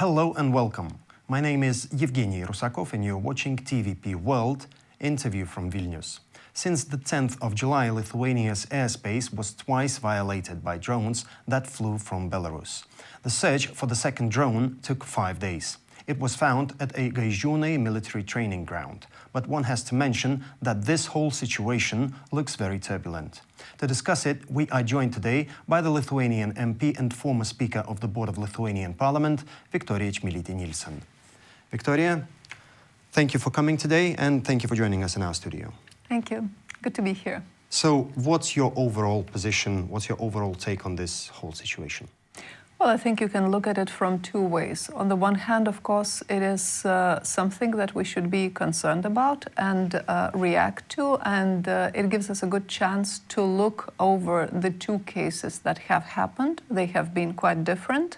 Hello and welcome. My name is Evgeny Rusakov and you're watching TVP World, interview from Vilnius. Since the 10th of July, Lithuania's airspace was twice violated by drones that flew from Belarus. The search for the second drone took 5 days. It was found at a Gaižiūnai military training ground, but one has to mention that this whole situation looks very turbulent. To discuss it, we are joined today by the Lithuanian MP and former Speaker of the Board of Lithuanian Parliament, Viktorija Čmilytė-Nielsen. Viktorija, thank you for coming today and thank you for joining us in our studio. Thank you. Good to be here. So, what's your overall position, what's your overall take on this whole situation? Well, I think you can look at it from two ways. On the one hand, of course, it is something that we should be concerned about and react to, and it gives us a good chance to look over the two cases that have happened. They have been quite different,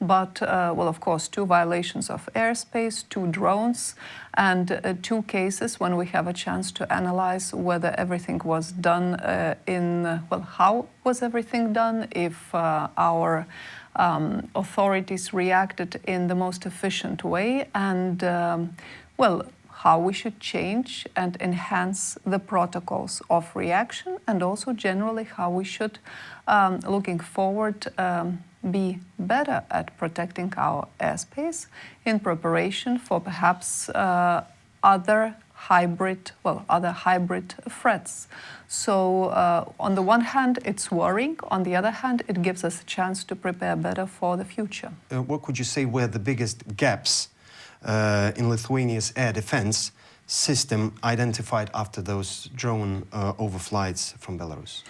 but, well, of course, two violations of airspace, two drones, and two cases when we have a chance to analyze whether everything was done well, how was everything done, if our authorities reacted in the most efficient way, and well, how we should change and enhance the protocols of reaction, and also generally how we should, looking forward, be better at protecting our airspace in preparation for perhaps other hybrid threats. So on the one hand, it's worrying. On the other hand, it gives us a chance to prepare better for the future. What could you say were the biggest gaps in Lithuania's air defense system identified after those drone overflights from Belarus?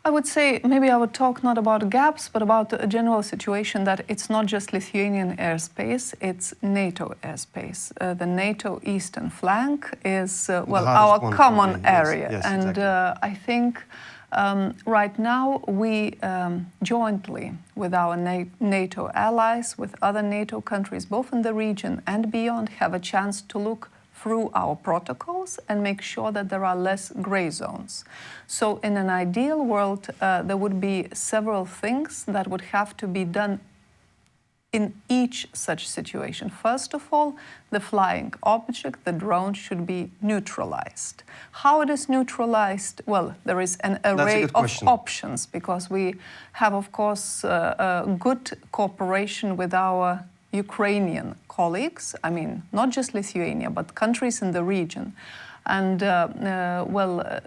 I would say maybe I would talk not about gaps, but about a general situation that it's not just Lithuanian airspace, it's NATO airspace. The NATO eastern flank is, well, our common area. Yes, and exactly. I think right now we jointly with our NATO allies, with other NATO countries, both in the region and beyond, have a chance to look through our protocols and make sure that there are less gray zones. So in an ideal world, there would be several things that would have to be done in each such situation. First of all, the flying object, the drone, should be neutralized. How it is neutralized? Well, there is an array of options, because we have, of course, good cooperation with our Ukrainian colleagues, I mean, not just Lithuania, but countries in the region. And, well,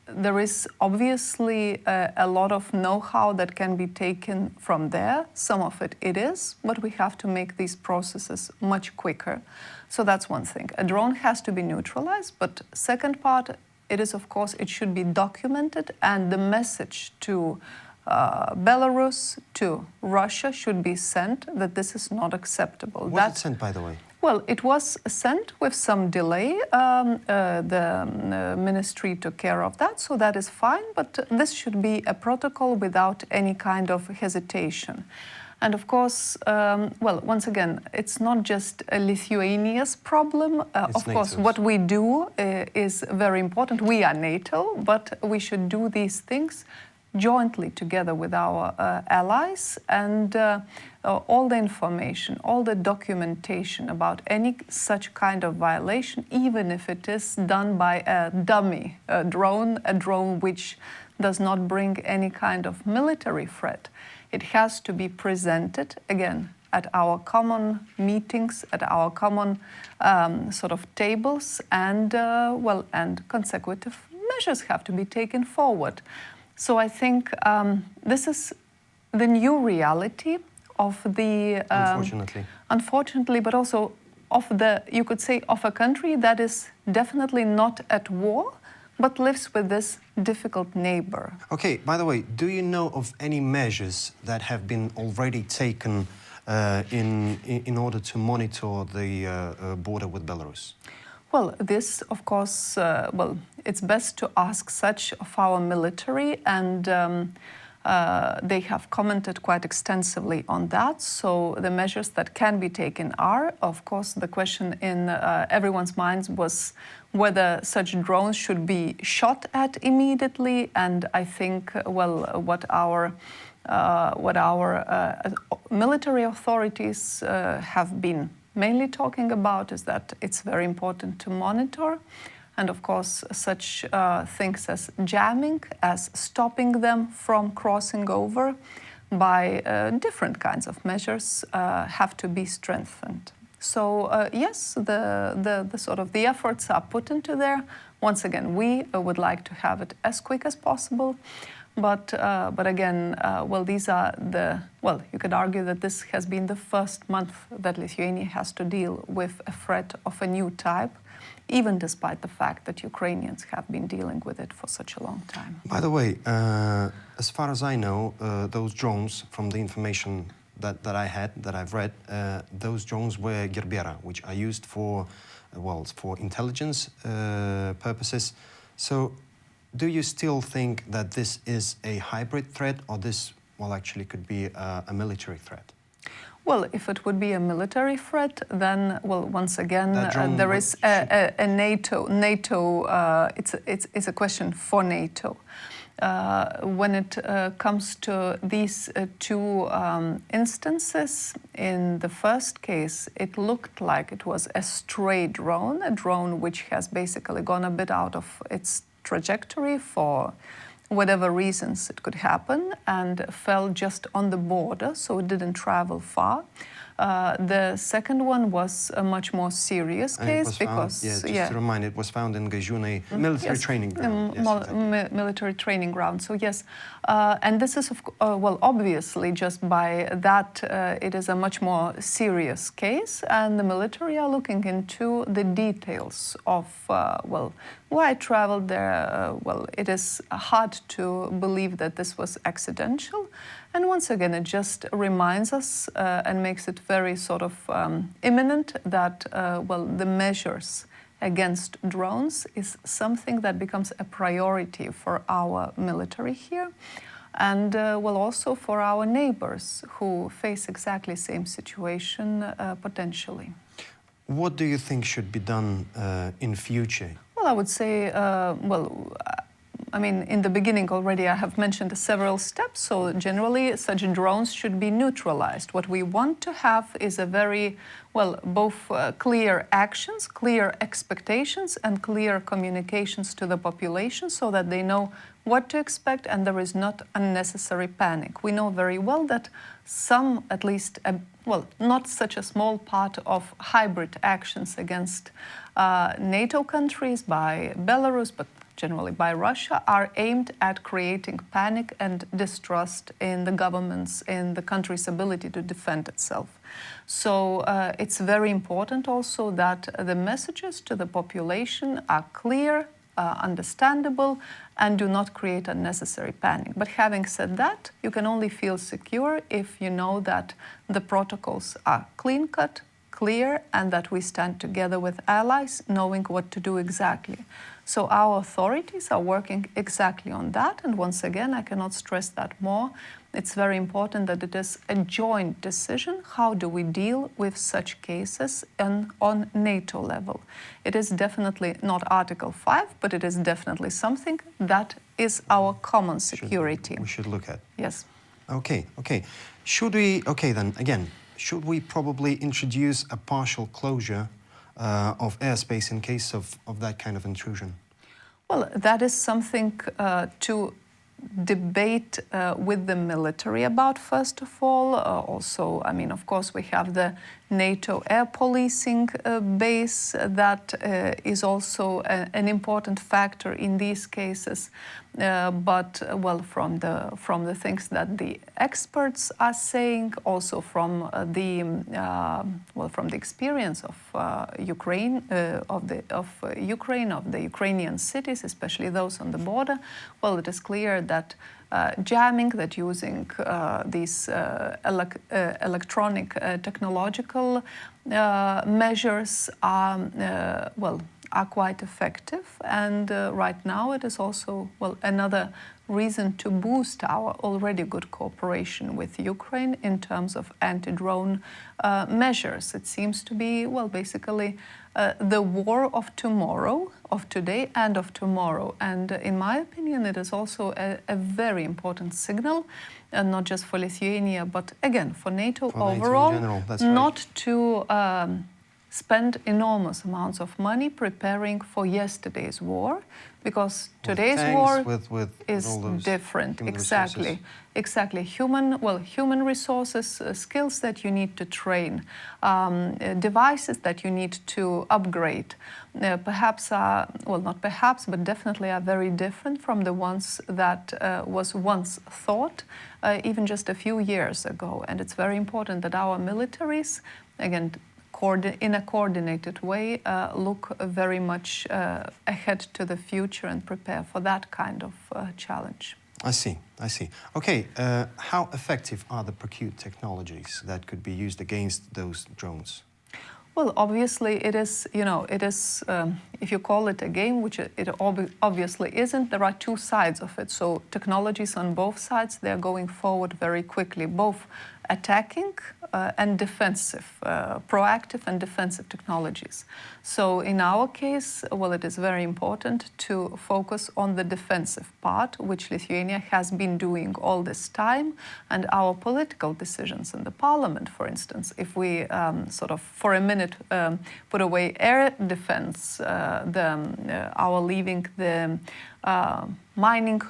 there is obviously a lot of know-how that can be taken from there. Some of it is, but we have to make these processes much quicker. So that's one thing. A drone has to be neutralized, but second part, it is, of course, it should be documented, and the message to Belarus, to Russia should be sent that this is not acceptable. Was it sent, by the way? Well, it was sent with some delay. The ministry took care of that, so that is fine, but this should be a protocol without any kind of hesitation. And of course, well, once again, it's not just a Lithuania's problem. Of course, what we do is very important. We are NATO, but we should do these things jointly together with our allies, and all the information, all the documentation about any such kind of violation, even if it is done by a dummy drone, a drone which does not bring any kind of military threat, it has to be presented, again, at our common meetings, at our common sort of tables, and, well, and consecutive measures have to be taken forward. So I think this is the new reality of the... Unfortunately, but also of the, you could say, of a country that is definitely not at war, but lives with this difficult neighbor. Okay, by the way, do you know of any measures that have been already taken in order to monitor the border with Belarus? Well, this, of course, well, it's best to ask such of our military, and they have commented quite extensively on that. So the measures that can be taken are, of course, the question in everyone's minds was whether such drones should be shot at immediately. And I think, well, what our what our military authorities have been mainly talking about is that it's very important to monitor, and of course such things as jamming, as stopping them from crossing over by different kinds of measures have to be strengthened. So yes, the sort of the efforts are put into there. Once again, we would like to have it as quick as possible. But again, well, these are well, you could argue that this has been the first month that Lithuania has to deal with a threat of a new type, even despite the fact that Ukrainians have been dealing with it for such a long time. By the way, as far as I know, those drones, from the information that I've read, those drones were Gerbera, which are used for, well, for intelligence purposes. So, do you still think that this is a hybrid threat, or this, well, actually could be a military threat? Well, if it would be a military threat, then, well, once again, there is a NATO. It's a question for NATO. When it comes to these two instances, in the first case, it looked like it was a stray drone, a drone which has basically gone a bit out of its trajectory for whatever reasons it could happen, and fell just on the border, so it didn't travel far. The second one was a much more serious case because, to remind, it was found in Gaižiūnai military training ground. Military training ground. So yes, and this is well, obviously, just by that, it is a much more serious case, and the military are looking into the details of well, why it traveled there. Well, it is hard to believe that this was accidental. And once again, it just reminds us and makes it very sort of imminent that, well, the measures against drones is something that becomes a priority for our military here, and well, also for our neighbors who face exactly the same situation potentially. What do you think should be done in future? Well, I would say, well, I mean, in the beginning already I have mentioned several steps, so generally such drones should be neutralized. What we want to have is a very, well, both clear actions, clear expectations, and clear communications to the population so that they know what to expect and there is not unnecessary panic. We know very well that some, at least, well, not such a small part of hybrid actions against NATO countries by Belarus, but generally by Russia, are aimed at creating panic and distrust in the governments, in the country's ability to defend itself. So it's very important also that the messages to the population are clear, understandable, and do not create unnecessary panic. But having said that, you can only feel secure if you know that the protocols are clean-cut, clear, and that we stand together with allies, knowing what to do exactly. So our authorities are working exactly on that, and once again, I cannot stress that more. It's very important that it is a joint decision. How do we deal with such cases on NATO level? It is definitely not Article 5, but it is definitely something that is our common security. We should look at. Yes. Okay. Should we, then, again, should we probably introduce a partial closure of airspace in case of that kind of intrusion? Well, that is something to debate with the military about, first of all. Also, I mean, of course, we have the NATO air policing base that is also an important factor in these cases. But well, from the things that the experts are saying, also from the experience of Ukraine, of the Ukrainian cities, especially those on the border, well, it is clear that jamming, that using these electronic technological measures are quite effective, and right now it is also, well, another reason to boost our already good cooperation with Ukraine in terms of anti-drone measures. It seems to be, well, basically the war of tomorrow, of today and of tomorrow. And in my opinion, it is also a very important signal not just for Lithuania, but again for NATO For NATO in overall, general, that's right. not to spend enormous amounts of money preparing for yesterday's war, because today's tanks, war with is all those different. human Exactly, exactly. Human resources, skills that you need to train, devices that you need to upgrade. Perhaps are, well, not perhaps, but definitely are very different from the ones that was once thought even just a few years ago. And it's very important that our militaries, again, in a coordinated way, look very much ahead to the future and prepare for that kind of challenge. I see. Okay, how effective are the procured technologies that could be used against those drones? Well, obviously it is, if you call it a game, which it obviously isn't, there are two sides of it. So technologies on both sides, they're going forward very quickly, both attacking and defensive, proactive and defensive technologies. So in our case, well, it is very important to focus on the defensive part, which Lithuania has been doing all this time, and our political decisions in the parliament, for instance, if we sort of for a minute put away air defense, our leaving the mining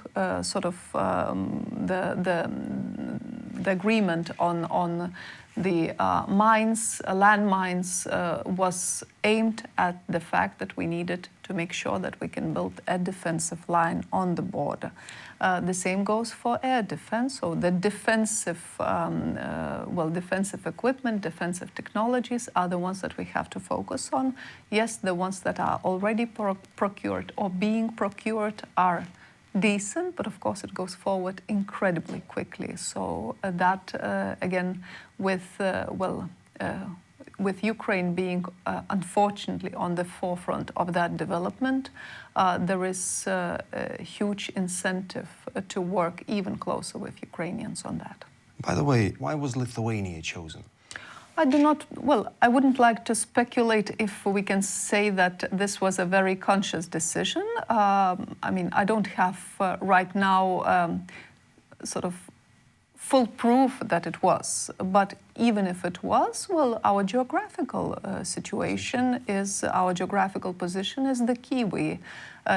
the agreement on the mines, landmines, was aimed at the fact that we needed to make sure that we can build a defensive line on the border. The same goes for air defense. So the defensive, defensive equipment, defensive technologies are the ones that we have to focus on. Yes, the ones that are already procured or being procured are decent, but of course it goes forward incredibly quickly. So that again, with Ukraine being unfortunately on the forefront of that development, there is a huge incentive to work even closer with Ukrainians on that. By the way, why was Lithuania chosen? I wouldn't like to speculate if we can say that this was a very conscious decision. I mean, I don't have right now sort of full proof that it was, but even if it was, well, our geographical situation is, our geographical position is the key. We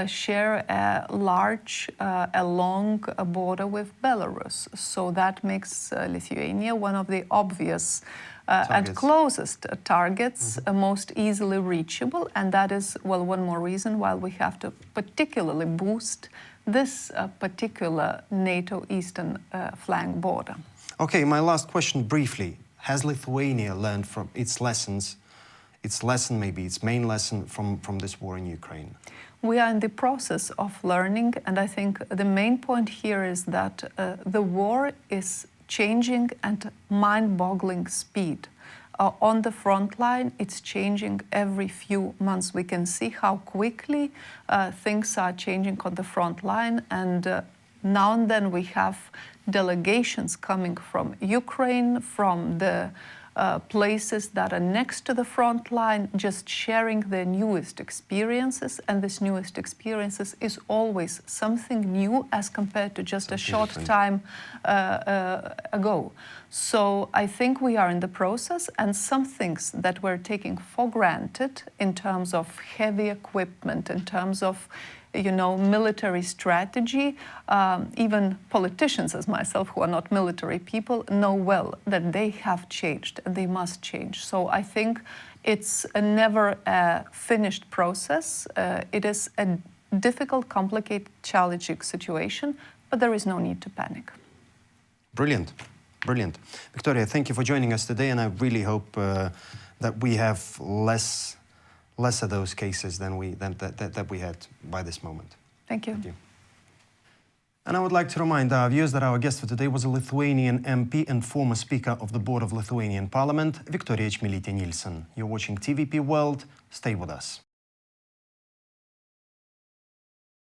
share a large, a long border with Belarus, so that makes Lithuania one of the obvious and closest targets, most easily reachable, and that is, well, one more reason why we have to particularly boost this particular NATO eastern flank border. Okay, my last question briefly. Has Lithuania learned from its lessons, maybe its main lesson from this war in Ukraine? We are in the process of learning, and I think the main point here is that the war is changing at mind-boggling speed. On the front line, it's changing every few months. We can see how quickly things are changing on the front line, and now and then we have delegations coming from Ukraine, from the places that are next to the front line, just sharing their newest experiences, and this newest experiences is always something new as compared to just a short time ago. So I think we are in the process, and some things that we're taking for granted in terms of heavy equipment, in terms of military strategy, even politicians as myself, who are not military people, know well that they have changed and they must change. So I think it's a never finished process. It is a difficult, complicated, challenging situation, but there is no need to panic. Brilliant. Viktorija, thank you for joining us today, and I really hope that we have less of those cases than we had by this moment. Thank you. Thank you. And I would like to remind our viewers that our guest for today was a Lithuanian MP and former Speaker of the Board of Lithuanian Parliament, Viktorija Čmilytė-Nielsen. You're watching TVP World. Stay with us.